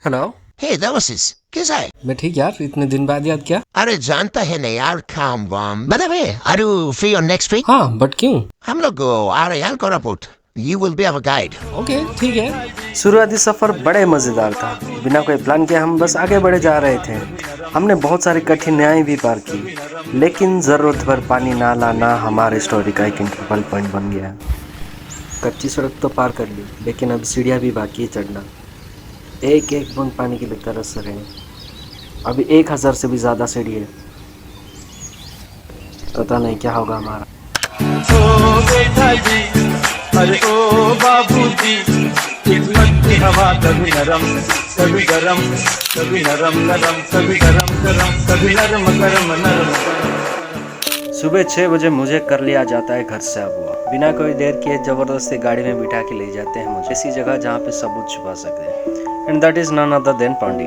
Hello. हे देवाशीष, कैसा है? मैं ठीक यार, इतने दिन बाद याद किया। अरे जानता है ना यार, काम वाम बना हुए। Are you free on next week? हाँ, बट क्यों? हम लोग आ रहे हैं Koraput. You will be our guide. Okay ठीक है। शुरुआती सफर बड़े मजेदार था। बिना कोई प्लान के हम बस आगे बढ़े जा रहे थे। हमने बहुत सारी कठिनाई भी पार की, लेकिन जरूरत पर पानी ना लाना हमारे स्टोरी का एक इंटरवल पॉइंट बन गया। कच्ची सड़क तो पार कर ली, लेकिन अब सीढ़ियाँ भी बाकी है चढ़ना। एक एक बूंद पानी की लगता रस रहे हैं। अभी 1000 से भी ज्यादा सीढ़ी है। पता नहीं क्या होगा हमारा। ओ बेटा जी, अरे ओ बाबू जी, किस्मत की हवा कभी नरम कभी गरम, कभी नरम नरम कभी गरम गरम, कभी नरम गरम नरम। सुबह 6 बजे मुझे कर लिया जाता है घर से अगवा। बिना कोई देर किए जबरदस्ती गाड़ी में बिठा के ले जाते हैं मुझे ऐसी जगह जहाँ पे सबूत छुपा सकते हैं। And that is none other than Pandi.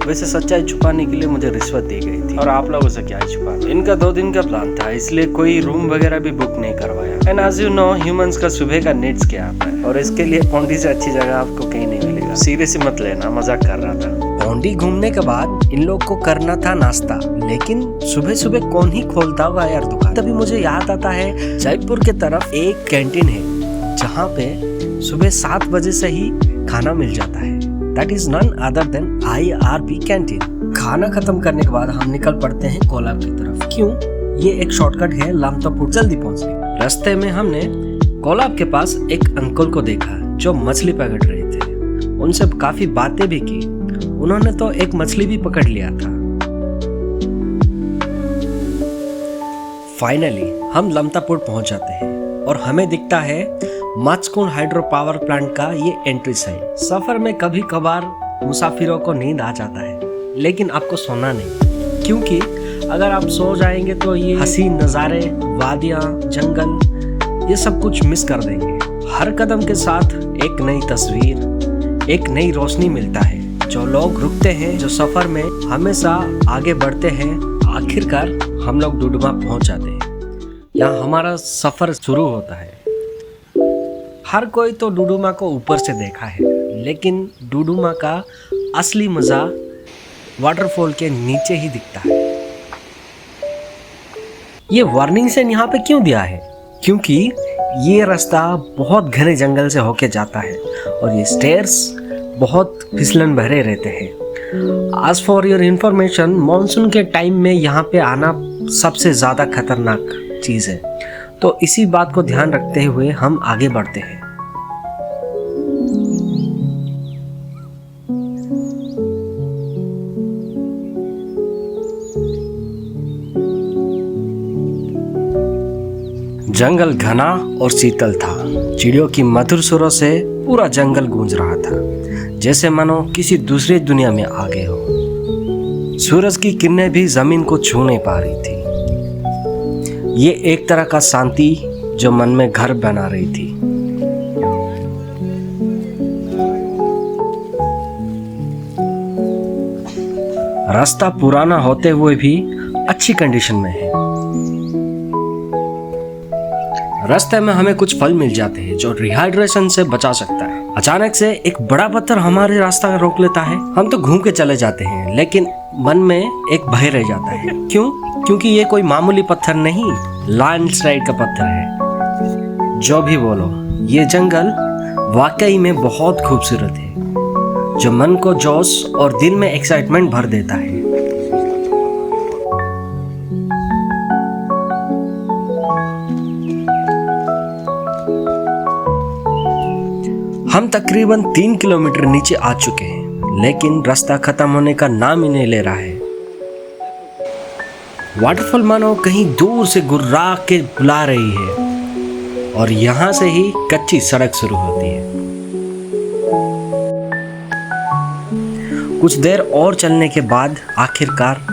वैसे सच्चाई छुपाने के लिए मुझे रिश्वत दी गई थी, और आप लोगों से क्या ही छुपा। इनका 2 दिन का प्लान था, इसलिए कोई रूम वगैरह भी बुक नहीं करवाया। And as you know, humans का सुबह का नीड्स क्या आता है, और इसके लिए पौंडी से अच्छी जगह आपको कहीं नहीं मिलेगा। सीरियस मत लेना, मजाक कर रहा था। पौंडी घूमने के बाद इन लोग को करना था नाश्ता, लेकिन सुबह सुबह कौन ही खोलता होगा यार दुकान। तभी मुझे याद आता है जयपुर के तरफ एक कैंटीन है जहाँ पे सुबह 7 बजे से ही खाना मिल जाता है। That is none other than IRB canteen. खाना खत्म करने के बाद हम निकल पड़ते हैं कोलाब की तरफ। क्यों? ये एक शॉर्टकट है लमतापुर जल्दी पहुंचने। रास्ते में हमने कोलाब के पास एक अंकल को देखा जो मछली पकड़ रहे थे। उनसे काफी बातें भी की। उन्होंने तो एक मछली भी पकड़ लिया था। फाइनली हम लमतापुर पहुंच जाते हैं और हमें दिखता है माचकुंड हाइड्रो पावर प्लांट का ये एंट्री साइन। सफर में कभी कभार मुसाफिरों को नींद आ जाता है, लेकिन आपको सोना नहीं, क्योंकि अगर आप सो जाएंगे तो ये हसीन नज़ारे, वादियाँ, जंगल, ये सब कुछ मिस कर देंगे। हर कदम के साथ एक नई तस्वीर, एक नई रोशनी मिलता है। जो लोग रुकते हैं, जो सफर में हमेशा आगे बढ़ते हैं, आखिरकार हम लोग डुडुमा पहुंच जाते हैं। यहाँ हमारा सफर शुरू होता है। हर कोई तो डुडुमा को ऊपर से देखा है, लेकिन डुडुमा का असली मजा वाटरफॉल के नीचे ही दिखता है। ये वार्निंग साइन यहाँ पे क्यों दिया है? क्योंकि ये रास्ता बहुत घने जंगल से होके जाता है और ये स्टेयर्स बहुत फिसलन भरे रहते हैं। आज फॉर योर इंफॉर्मेशन, मॉनसून के टाइम में यहाँ पे आना सबसे ज़्यादा खतरनाक चीज़ है, तो इसी बात को ध्यान रखते हुए हम आगे बढ़ते हैं। जंगल घना और शीतल था। चिड़ियों की मधुर सुरों से पूरा जंगल गूंज रहा था, जैसे मानो किसी दूसरी दुनिया में आ गए हो। सूरज की किरणें भी जमीन को छू नहीं पा रही थी। ये एक तरह का शांति जो मन में घर बना रही थी। रास्ता पुराना होते हुए भी अच्छी कंडीशन में है। रास्ते में हमें कुछ फल मिल जाते हैं जो डिहाइड्रेशन से बचा सकता है। अचानक से एक बड़ा पत्थर हमारे रास्ता रोक लेता है। हम तो घूम के चले जाते हैं, लेकिन मन में एक भय रह जाता है। क्यों? क्योंकि ये कोई मामूली पत्थर नहीं, लैंडस्लाइड का पत्थर है। जो भी बोलो, ये जंगल वाकई में बहुत खूबसूरत है, जो मन को जोश और दिल में एक्साइटमेंट भर देता है। हम तकरीबन 3 किलोमीटर नीचे आ चुके हैं, लेकिन रास्ता खत्म होने का नाम ही नहीं ले रहा है। वाटरफॉल मानो कहीं दूर से गुर्रा के बुला रही है, और यहाँ से ही कच्ची सड़क शुरू होती है। कुछ देर और चलने के बाद आखिरकार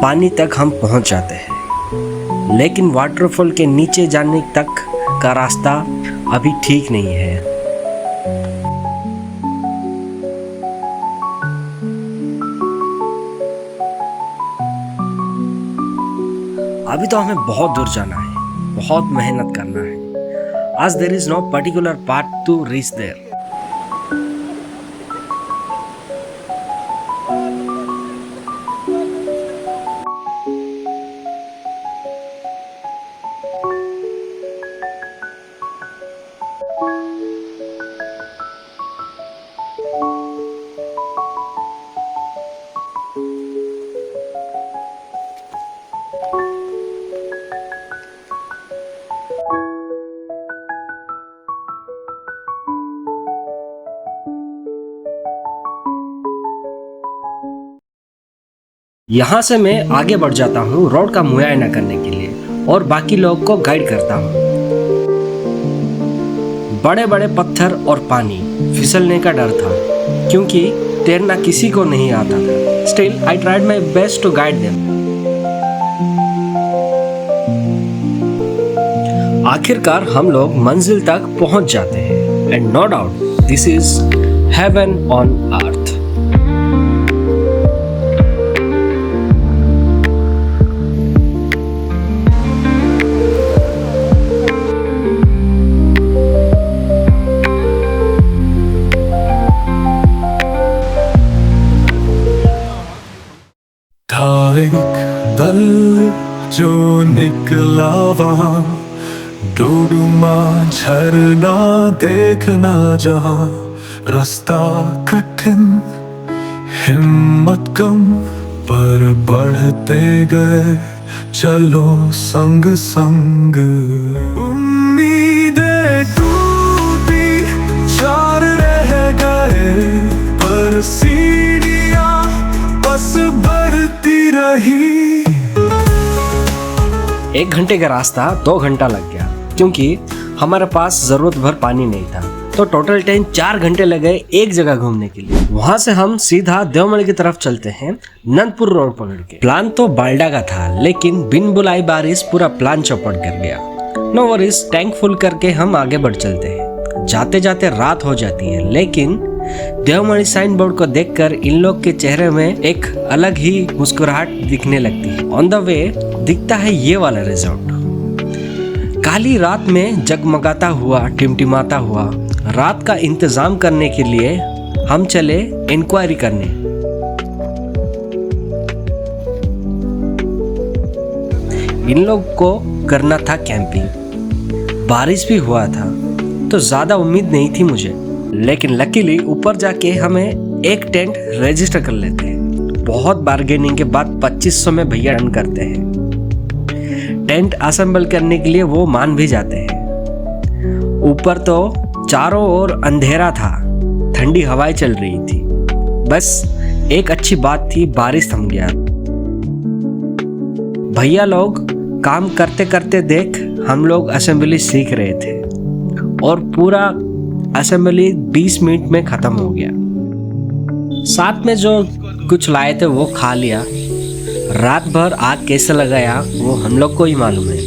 पानी तक हम पहुंच जाते हैं, लेकिन वाटरफॉल के नीचे जाने तक का रास्ता अभी ठीक नहीं है। अभी तो हमें बहुत दूर जाना है, बहुत मेहनत करना है। as there is no particular path to reach there. यहाँ से मैं आगे बढ़ जाता हूँ रोड का मुआयना करने के लिए और बाकी लोग को गाइड करता हूँ। बड़े बड़े पत्थर और पानी, फिसलने का डर था क्योंकि तैरना किसी को नहीं आता था। Still I tried my best to guide them. आखिरकार हम लोग मंजिल तक पहुंच जाते हैं and no doubt this is heaven on earth. एक दल जो निकला वहाँ, डूडूमा झरना देखना जहाँ, रास्ता कठिन हिम्मत कम पर बढ़ते गए चलो संग संग। उम्मीदें टूटी चार रह गए पर सीढ़ियाँ बस बढ़ती रही। 1 घंटे का रास्ता 2 घंटा लग गया क्योंकि हमारे पास जरूरत भर पानी नहीं था, तो टोटल टाइम 4 घंटे लगे एक जगह घूमने के लिए। वहां से हम सीधा देवमली की तरफ चलते हैं नंदपुर रोड पकड़ के। प्लान तो बाल्डा का था लेकिन बिन बुलाई बारिश पूरा प्लान चौपट कर गया। नो वरीज, टैंक फुल करके हम आगे बढ़ चलते हैं। जाते जाते रात हो जाती है लेकिन देवमली साइन बोर्ड को देखकर इन लोग के चेहरे में एक अलग ही मुस्कुराहट दिखने लगती है। ऑन द वे दिखता है ये वाला रिजॉर्ट। काली रात में जगमगाता हुआ, टिमटिमाता हुआ रात का इंतजाम करने के लिए हम चले इंक्वायरी करने। इन लोग को करना था कैंपिंग। बारिश भी हुआ था तो ज्यादा उम्मीद नहीं थी मुझे, लेकिन लकीली ऊपर जाके हमें एक टेंट रजिस्टर कर लेते हैं। बहुत बार्गेनिंग के बाद 2500 में भैया डन करते हैं। टेंट असेंबल करने के लिए वो मान भी जाते हैं। ऊपर तो चारों ओर अंधेरा था, ठंडी हवाएं चल रही थी। बस एक अच्छी बात थी, बारिश थम गया। भैया लोग काम करते करते देख हम लोग असेंबली सीख रहे थे और पूरा असेंबली 20 मिनट में खत्म हो गया। साथ में जो कुछ लाए थे वो खा लिया। रात भर आग कैसे लगाया वो हम लोग को ही मालूम है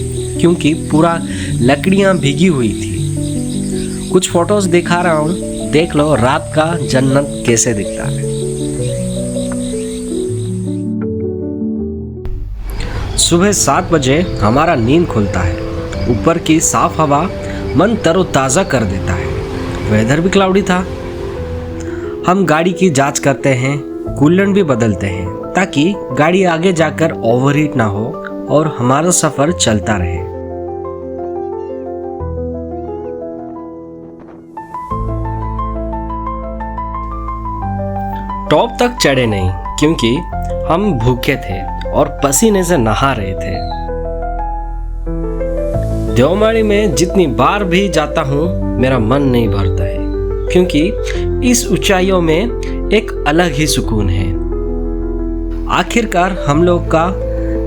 क्योंकि पूरा लकड़ियां भीगी हुई थी। कुछ फोटोज दिखा रहा हूँ, देख लो रात का जन्नत कैसे दिखता है। सुबह 7 बजे हमारा नींद खुलता है। ऊपर की साफ हवा मन तरोताजा कर देता है। वेदर भी क्लाउडी था। हम गाड़ी की जांच करते हैं, कूलेंट भी बदलते हैं ताकि गाड़ी आगे जाकर ओवरहीट ना हो और हमारा सफर चलता रहे। टॉप तक चढ़े नहीं क्योंकि हम भूखे थे और पसीने से नहा रहे थे। देवमाली में जितनी बार भी जाता हूँ मेरा मन नहीं भरता है क्योंकि इस ऊंचाइयों में एक अलग ही सुकून है। आखिरकार हम लोग का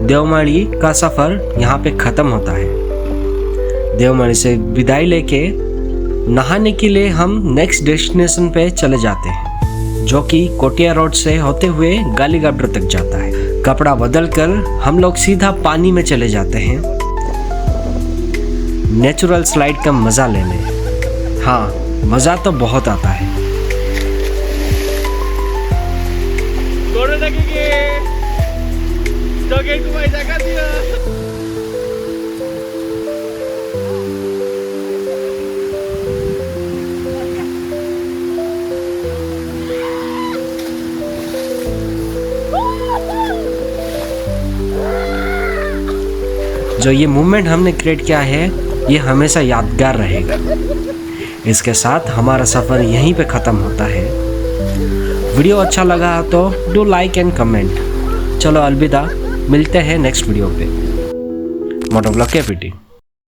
देवमाली का सफर यहाँ पे खत्म होता है। देवमाली से विदाई लेके नहाने के लिए हम नेक्स्ट डेस्टिनेशन पे चले जाते हैं जो कि कोटिया रोड से होते हुए गालीगब्र तक जाता है। कपड़ा बदलकर हम लोग सीधा पानी में चले जाते हैं नेचुरल स्लाइड का मजा लेने। हाँ, मजा तो बहुत आता है। जो ये मूवमेंट हमने क्रिएट किया है ये हमेशा यादगार रहेगा। इसके साथ हमारा सफ़र यहीं पे ख़त्म होता है। वीडियो अच्छा लगा तो डू लाइक एंड कमेंट। चलो अलविदा, मिलते हैं नेक्स्ट वीडियो पे। मोटोब्लॉग KPT।